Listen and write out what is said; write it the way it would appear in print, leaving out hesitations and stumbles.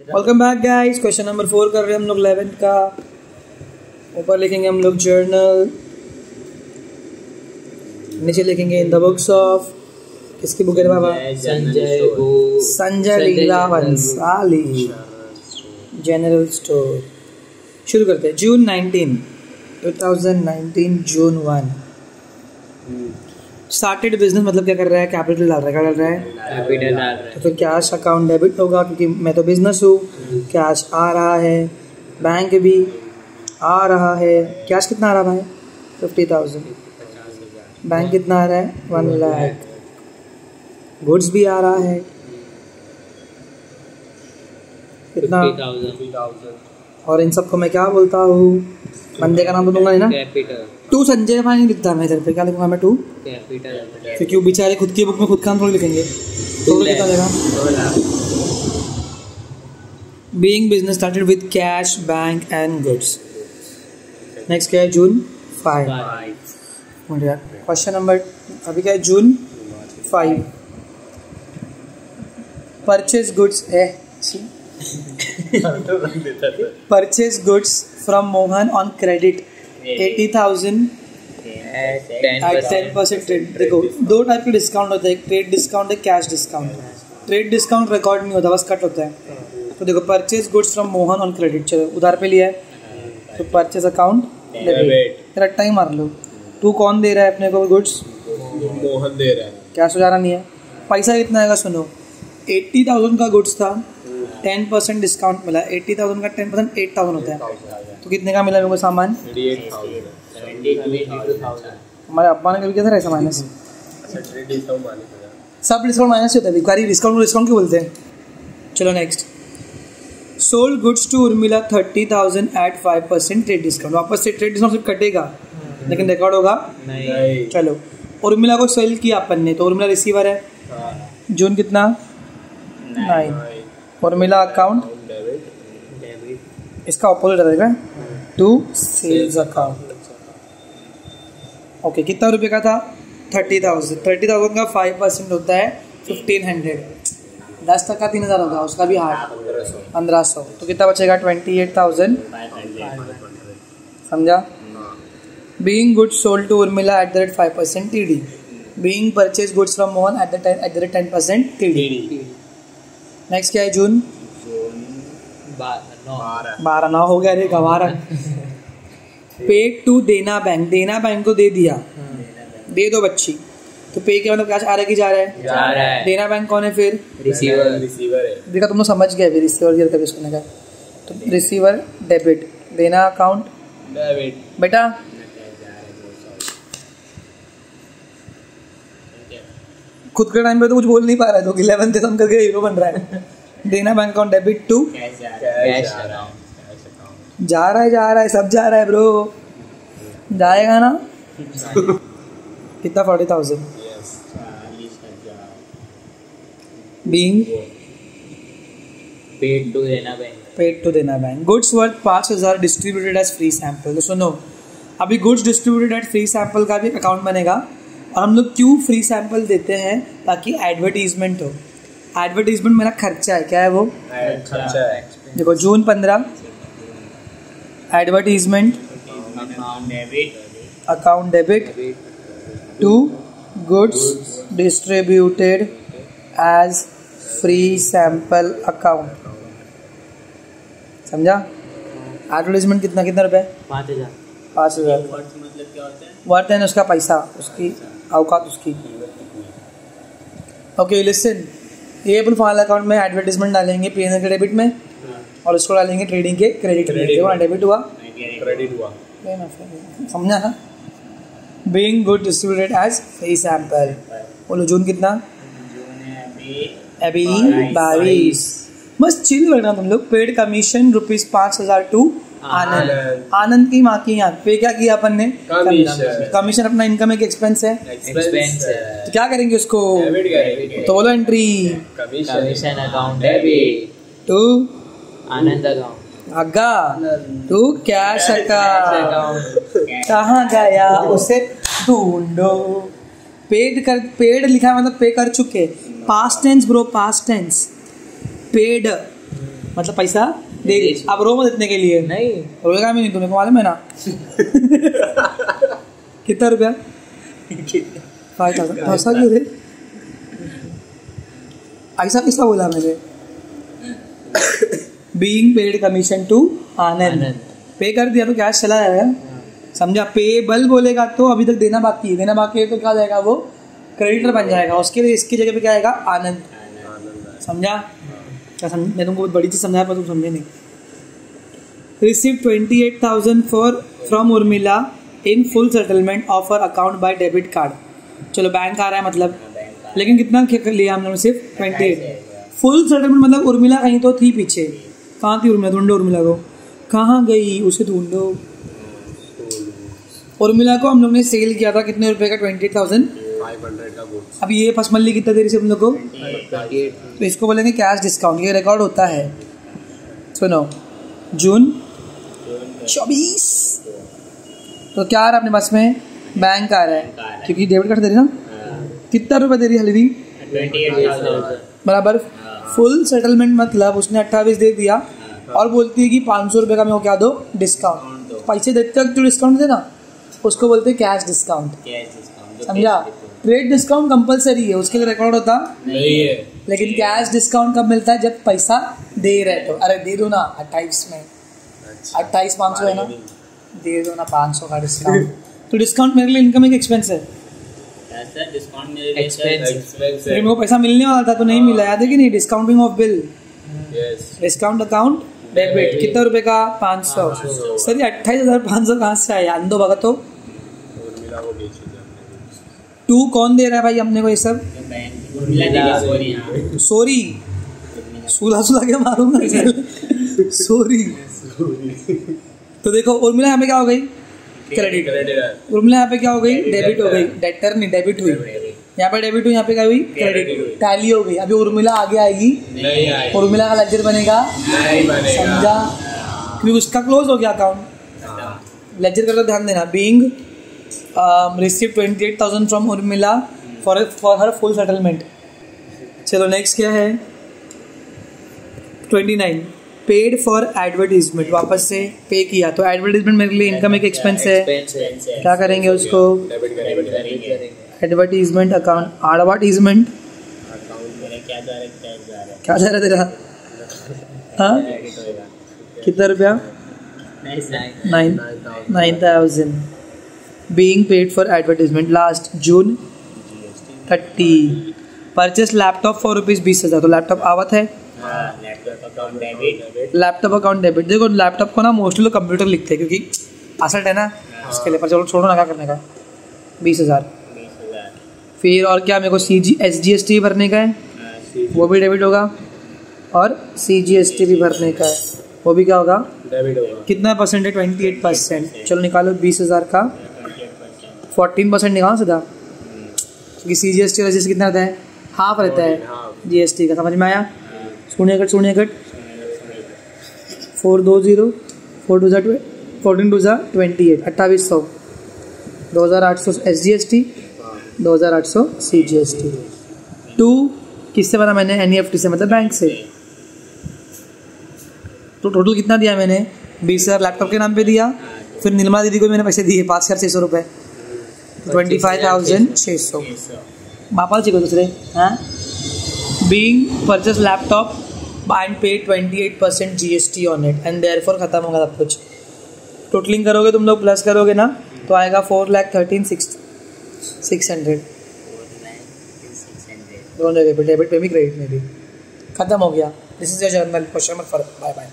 Welcome back guys. Question number 4 कर रहे हैं हम लोग 11th का। ऊपर लिखेंगे हम लोग जर्नल, नीचे लिखेंगे इन द बुक्स ऑफ, किसकी बुक है बाबा? Sanjay Leela Bhansali, general store. शुरू करते हैं। जून 2019 जून 1 स्टार्टेड बिजनेस। मतलब क्या कर रहा है? कैपिटल डाल रहा है। क्या डाल रहा है? कैपिटल डाल रहा है। तो फिर कैश अकाउंट डेबिट होगा क्योंकि मैं तो बिजनेस हूँ। कैश आ रहा है, बैंक भी आ रहा है। कैश कितना आ रहा है? 50,000। बैंक कितना आ रहा है? 1 लाख। गुड्स भी आ रहा है कितना? 50,000। और इन सबको मैं क्या बोलता हूँ? बंदे का नाम तो दूंगा नहीं ना। कैपिटल। टू संजय भाई नहीं लिखता मैं इधर पे। क्या लिखूंगा मैं? To capital. क्योंकि वो बेचारे खुद की बुक में खुद का नाम थोड़ी लिखेंगे। तो कितना देगा? Being business started with cash, bank and goods. Next क्या है? जून 5। क्वेश्चन नंबर अभी क्या है? जून 5। परचेज गुड्स है। Purchase goods from Mohan on credit 80,000 at 10% trade. देखो दो टाइप के डिस्काउंट होते हैं, एक ट्रेड डिस्काउंट है, cash discount. Trade discount record नहीं होता, बस कट होता है। तो देखो purchase goods from Mohan on credit, चलो उधार पे लिया है तो परचेज अकाउंट डेबिट। रट्टा ही मार लो। टू कौन दे रहा है अपने को गुड्स? मोहन दे रहा है। कैश हो जा रहा नहीं है। पैसा कितना आएगा? सुनो, 80,000 का गुड्स था, 10% डिस्काउंट मिला। 80,000 का 10% 8,000 होता है। तो कितने का मिला मेरे को सामान? 72,000। हमारे अब्बा ने कभी किया था ऐसा माइनस। सब डिस्काउंट माइनस होता है। भिखारी डिस्काउंट क्यों बोलते हैं? चलो next. Sold goods to Urmila 30,000 at 5% trade discount. वापस से ट्रेड डिस्काउंट सिर्फ कटेगा लेकिन रिकॉर्ड होगा नहीं। चलो उर्मिला को सेल किया अपन ने तो उर्मिला रिसीवर है। जून कितना? 9। उर्मिला अकाउंट इसका ऑपोजिट रहेगा टू सेल्स अकाउंट। ओके, कितना रुपये का था? 30,000। 30,000 का 5% होता है 1,500। 10% 3,000 होगा, उसका भी 1500। तो कितना बचेगा? 28,000। समझा? Being goods sold to Urmila at the rate 5% TD। Being purchase goods from Mohan at the rate 10% TD। Next क्या है? जून 12 9 हो गया। अरे गवारा। Paid to Dena bank. Dena bank को दे दिया, दे दो बच्ची। तो पे के मतलब कैश आ रहा है कि जा रहा है? जा रहा है। देना बैंक कौन है फिर? रिसीवर है। देखा तुम लोग समझ गए फिर रिसीवर की कभी सुने का। तो रिसीवर डेबिट, देना अकाउंट डेबिट। बेटा खुद के टाइम पे तो कुछ बोल नहीं पा रहा है तो 11th खत्म करके हीरो बन रहा है। Dena bank account debit to cash जा रहा है सब जा रहा है ब्रो। जाएगा ना? कितना? 40,000। Being paid to Dena bank. Paid to Dena bank. Goods worth 5,000 distributed as free sample. तो सुनो, अभी goods distributed as free sample का भी अकाउंट बनेगा। और हम लोग क्यों फ्री सैंपल देते हैं? ताकि एडवर्टीजमेंट हो। एडवर्टीजमेंट मेरा खर्चा है। क्या है वो? खर्चा है। देखो June 15 advertisement account debit to goods distributed as free sample account. समझा? एडवर्टीजमेंट कितना रुपए? 5,000। वर्थ है उसका पैसा, उसकी औकात उसकी। ओके लिसन, ये अपन फाइनल अकाउंट में एडवर्टीजमेंट डालेंगे पीएनएल के डेबिट में और उसको डालेंगे ट्रेडिंग के क्रेडिट में। डेबिट हुआ, क्रेडिट हुआ। समझा ना? Being good distributed as free sample. बोलो जून कितना? अभी 22। बस चिल करना तुम लोग। पेड कमीशन ₹5,000 टू आनंद। आनंद की माँ की यहाँ पे क्या किया अपन ने? कमीशन अपना इनकम एक एक्सपेंस है। तो क्या करेंगे उसको? तो बोलो entry commission account debit to Anand account अग्गा टू कैश अकाउंट। कहाँ गया उसे ढूंढो। पेड लिखा मतलब पे कर चुके। Past tense bro, past tense. Paid मतलब पैसा देगी। अब रो मत इतने के लिए, नहीं रोएगा भी नहीं, तुम्हें को मालूम है ना। कितना रुपया? 5,000। ऐसा क्यों रे? ऐसा किसका बोला मैंने? बीइंग पेड कमीशन टू आनंद। पे कर दिया तो कैश चला जाएगा, समझा। पेबल बोलेगा तो अभी तक देना बाकी है, देना बाकी है तो क्या जाएगा, वो क्रेडिटर बन जाएगा। उसके लिए इसकी जगह पे क्या आएगा, आनंद, समझा। क्या समझ, मैं तुमको बहुत बड़ी चीज समझाया पर तुम समझे नहीं। Receive 28,000 from Urmila in full settlement of her account by debit card. चलो बैंक आ रहा है मतलब, लेकिन कितना लिया हम लोगों ने, सिर्फ 28। फुल सेटलमेंट मतलब उर्मिला कहीं तो थी पीछे। कहाँ थी उर्मिला? ढूंढो उर्मिला को, कहाँ गई उसे ढूंढो। उर्मिला को हम लोग ने सेल किया था कितने रुपए का, 28,500 का गुड्स। अब ये फसमल्ली कितना दे रही है हम लोग को, तो इसको बोलेंगे कैश डिस्काउंट। ये रिकॉर्ड होता है, सुनो, जून 24। तो क्या आ रहा है अपने पास में, बैंक आ रहा है, क्योंकि डेबिट कार्ड दे रही ना। कितना रुपए दे रही है हल्दी? 28,000 बराबर। फुल सेटलमेंट मतलब उसने 28 दे दिया और बोलती है कि 500 रुपये का मेरे को क्या दो, डिस्काउंट। पैसे देते वक्त जो डिस्काउंट देना उसको बोलते हैं कैश डिस्काउंट, समझा। ट्रेड डिस्काउंट कंपलसरी है, उसके लिए रिकॉर्ड होता नहीं है, लेकिन कैश डिस्काउंट कब मिलता है, जब पैसा दे रहे तो। अरे दे दो ना 28 में, 28,500 है ना, दे दो ना 500 का डिस्काउंट। तो डिस्काउंट मेरे लिए इनकम एक एक्सपेंस है, डिस्काउंट एक्सपेंस मेरे को पैसा मिलने वाला था तो नहीं मिला, याद है कि नहीं। Discounting of bill, discount account debit, कितना रुपए का, 500। सर ये 28,500 कहाँ से आया, अंदो भगत हो। टू कौन दे रहा है भाई अपने को ये सब, सॉरी सुला सुला के मारूंगा सॉरी। तो देखो उर्मिला यहाँ पे क्या हो गई, क्रेडिट। उर्मिला यहाँ पे क्या हो गई, डेबिट हो गई। डेटर नहीं, डेबिट हुई, यहाँ पे डेबिट हुई, यहाँ पे क्या हुई, क्रेडिट, टैली हो गई। अभी उर्मिला आगे आएगी, उर्मिला का लेजर बनेगा, समझा, क्योंकि उसका क्लोज हो गया अकाउंट। लेजर का ध्यान देना। Being receive 28,000 from Urmila for her full settlement. चलो नेक्स्ट क्या है, 29 पेड फॉर एडवर्टीजमेंट। वापस से पे किया तो एडवर्टीजमेंट मेरे लिए इनकम एक एक्सपेंस है, क्या करेंगे उसको, एडवर्टीजमेंट अकाउंट। एडवर्टीजमेंट क्या जा रहा है तेरा, हाँ कितना रुपया, 9,000 being paid for advertisement last June 30। Purchase laptop for ₹20,000। तो लैपटॉप आवत है, लैपटॉप अकाउंट डेबिट। देखो लैपटॉप को ना मोस्टली लोग कंप्यूटर लिखते हैं क्योंकि असट है ना उसके लिए, पर चलो छोड़ो ना, क्या करने का, 20,000। फिर और क्या, मेरे को SGST भरने का है, वो भी डेबिट होगा, और CGST भी भरने का है, वो भी क्या होगा, डेबिट होगा। कितना परसेंट है, 28%। चलो निकालो 20,000 का 14% निकालो सीधा, क्योंकि CGST रजिस्टर कितना रहता है, हाफ रहता है GST का, समझ में आया। शून्य कट 4 2 0 4 2 14 2 28, 2800, 2,800 SGST, 2,800 CGST। 2 किससे बना मैंने, NEFT से, मतलब बैंक से। तो टोटल कितना दिया मैंने, 20,000 लैपटॉप के नाम पे दिया, फिर निर्मला दीदी को मैंने पैसे दिए 5,600 रुपये, 25,600। वापस सीखो दूसरे, हाँ। बीइंग परचेस लैपटॉप एंड पे 28% GST on it and therefore खत्म होगा सब कुछ। टोटलिंग करोगे तुम लोग, प्लस करोगे ना तो आएगा 4,13,600। दोनों जगह पे, डेबिट पे भी क्रेडिट में भी। खत्म हो गया। This is your journal, question number 4। Bye bye.